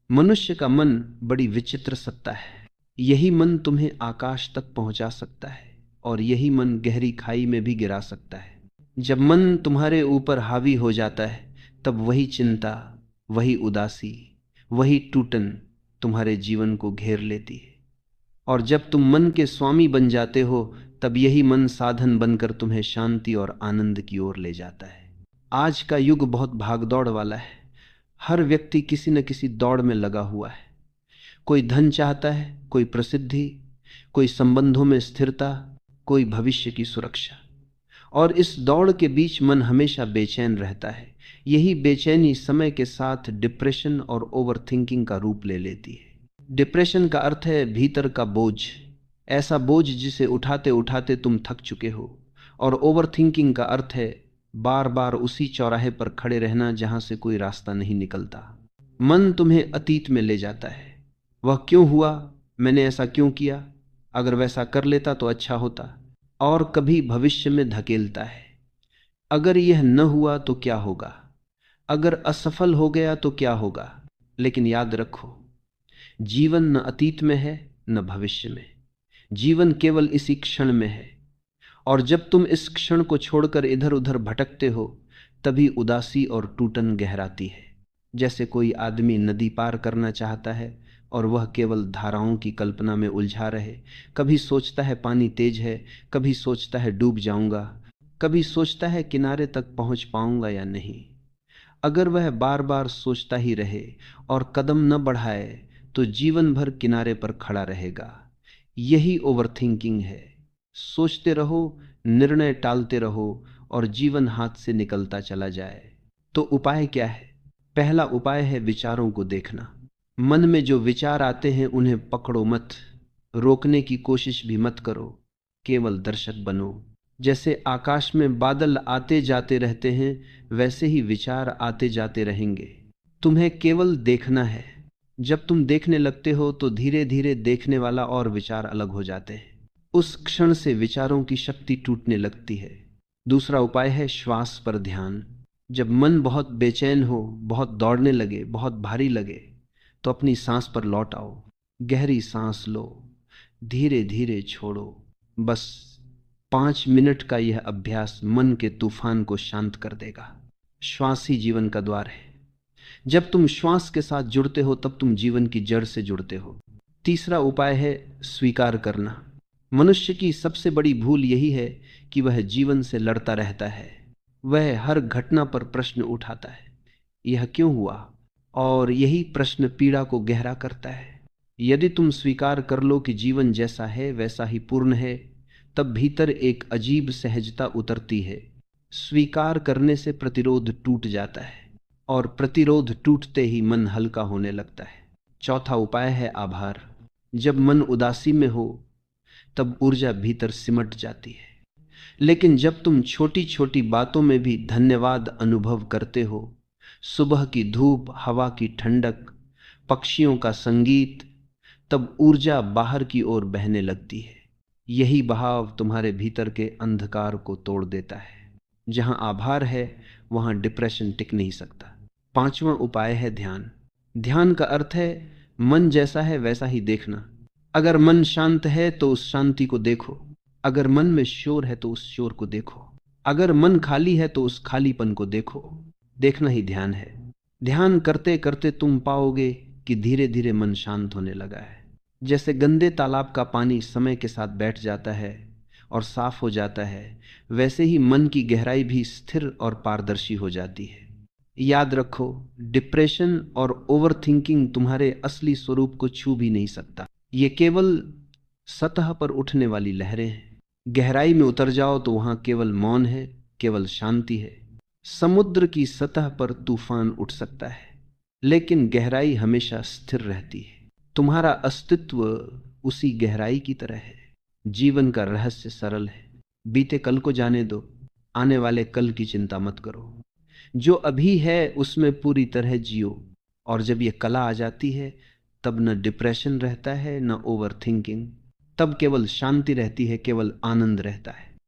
मनुष्य का मन बड़ी विचित्र सत्ता है। यही मन तुम्हें आकाश तक पहुंचा सकता है और यही मन गहरी खाई में भी गिरा सकता है। जब मन तुम्हारे ऊपर हावी हो जाता है तब वही चिंता, वही उदासी, वही टूटन तुम्हारे जीवन को घेर लेती है। और जब तुम मन के स्वामी बन जाते हो तब यही मन साधन बनकर तुम्हें शांति और आनंद की ओर ले जाता है। आज का युग बहुत भागदौड़ वाला है। हर व्यक्ति किसी न किसी दौड़ में लगा हुआ है। कोई धन चाहता है, कोई प्रसिद्धि, कोई संबंधों में स्थिरता, कोई भविष्य की सुरक्षा। और इस दौड़ के बीच मन हमेशा बेचैन रहता है। यही बेचैनी समय के साथ डिप्रेशन और ओवरथिंकिंग का रूप ले लेती है। डिप्रेशन का अर्थ है भीतर का बोझ, ऐसा बोझ जिसे उठाते उठाते तुम थक चुके हो। और ओवरथिंकिंग का अर्थ है बार बार उसी चौराहे पर खड़े रहना जहां से कोई रास्ता नहीं निकलता। मन तुम्हें अतीत में ले जाता है। वह क्यों हुआ, मैंने ऐसा क्यों किया, अगर वैसा कर लेता तो अच्छा होता। और कभी भविष्य में धकेलता है, अगर यह न हुआ तो क्या होगा, अगर असफल हो गया तो क्या होगा। लेकिन याद रखो, जीवन न अतीत में है न भविष्य में, जीवन केवल इसी क्षण में है। और जब तुम इस क्षण को छोड़कर इधर उधर भटकते हो तभी उदासी और टूटन गहराती है। जैसे कोई आदमी नदी पार करना चाहता है और वह केवल धाराओं की कल्पना में उलझा रहे। कभी सोचता है पानी तेज है, कभी सोचता है डूब जाऊंगा, कभी सोचता है किनारे तक पहुंच पाऊंगा या नहीं। अगर वह बार बार सोचता ही रहे और कदम न बढ़ाए तो जीवन भर किनारे पर खड़ा रहेगा। यही ओवरथिंकिंग है। सोचते रहो, निर्णय टालते रहो और जीवन हाथ से निकलता चला जाए। तो उपाय क्या है? पहला उपाय है विचारों को देखना। मन में जो विचार आते हैं उन्हें पकड़ो मत, रोकने की कोशिश भी मत करो, केवल दर्शक बनो। जैसे आकाश में बादल आते जाते रहते हैं वैसे ही विचार आते जाते रहेंगे। तुम्हें केवल देखना है। जब तुम देखने लगते हो तो धीरे धीरे देखने वाला और विचार अलग हो जाते हैं। उस क्षण से विचारों की शक्ति टूटने लगती है। दूसरा उपाय है श्वास पर ध्यान। जब मन बहुत बेचैन हो, बहुत दौड़ने लगे, बहुत भारी लगे, तो अपनी सांस पर लौट आओ। गहरी सांस लो, धीरे धीरे छोड़ो। बस 5 मिनट का यह अभ्यास मन के तूफान को शांत कर देगा। श्वास ही जीवन का द्वार है। जब तुम श्वास के साथ जुड़ते हो तब तुम जीवन की जड़ से जुड़ते हो। तीसरा उपाय है स्वीकार करना। मनुष्य की सबसे बड़ी भूल यही है कि वह जीवन से लड़ता रहता है। वह हर घटना पर प्रश्न उठाता है, यह क्यों हुआ, और यही प्रश्न पीड़ा को गहरा करता है। यदि तुम स्वीकार कर लो कि जीवन जैसा है वैसा ही पूर्ण है, तब भीतर एक अजीब सहजता उतरती है। स्वीकार करने से प्रतिरोध टूट जाता है और प्रतिरोध टूटते ही मन हल्का होने लगता है। चौथा उपाय है आभार। जब मन उदासी में हो तब ऊर्जा भीतर सिमट जाती है। लेकिन जब तुम छोटी छोटी बातों में भी धन्यवाद अनुभव करते हो, सुबह की धूप, हवा की ठंडक, पक्षियों का संगीत, तब ऊर्जा बाहर की ओर बहने लगती है। यही बहाव तुम्हारे भीतर के अंधकार को तोड़ देता है। जहां आभार है वहां डिप्रेशन टिक नहीं सकता। पांचवा उपाय है ध्यान। ध्यान का अर्थ है मन जैसा है वैसा ही देखना। अगर मन शांत है तो उस शांति को देखो, अगर मन में शोर है तो उस शोर को देखो, अगर मन खाली है तो उस खालीपन को देखो। देखना ही ध्यान है। ध्यान करते करते तुम पाओगे कि धीरे धीरे मन शांत होने लगा है। जैसे गंदे तालाब का पानी समय के साथ बैठ जाता है और साफ हो जाता है, वैसे ही मन की गहराई भी स्थिर और पारदर्शी हो जाती है। याद रखो, डिप्रेशन और ओवरथिंकिंग तुम्हारे असली स्वरूप को छू भी नहीं सकता। ये केवल सतह पर उठने वाली लहरें हैं। गहराई में उतर जाओ तो वहां केवल मौन है, केवल शांति है। समुद्र की सतह पर तूफान उठ सकता है, लेकिन गहराई हमेशा स्थिर रहती है। तुम्हारा अस्तित्व उसी गहराई की तरह है। जीवन का रहस्य सरल है। बीते कल को जाने दो, आने वाले कल की चिंता मत करो। जो अभी है उसमें पूरी तरह जियो। और जब यह कला आ जाती है तब न डिप्रेशन रहता है न ओवर थिंकिंग, तब केवल शांति रहती है, केवल आनंद रहता है।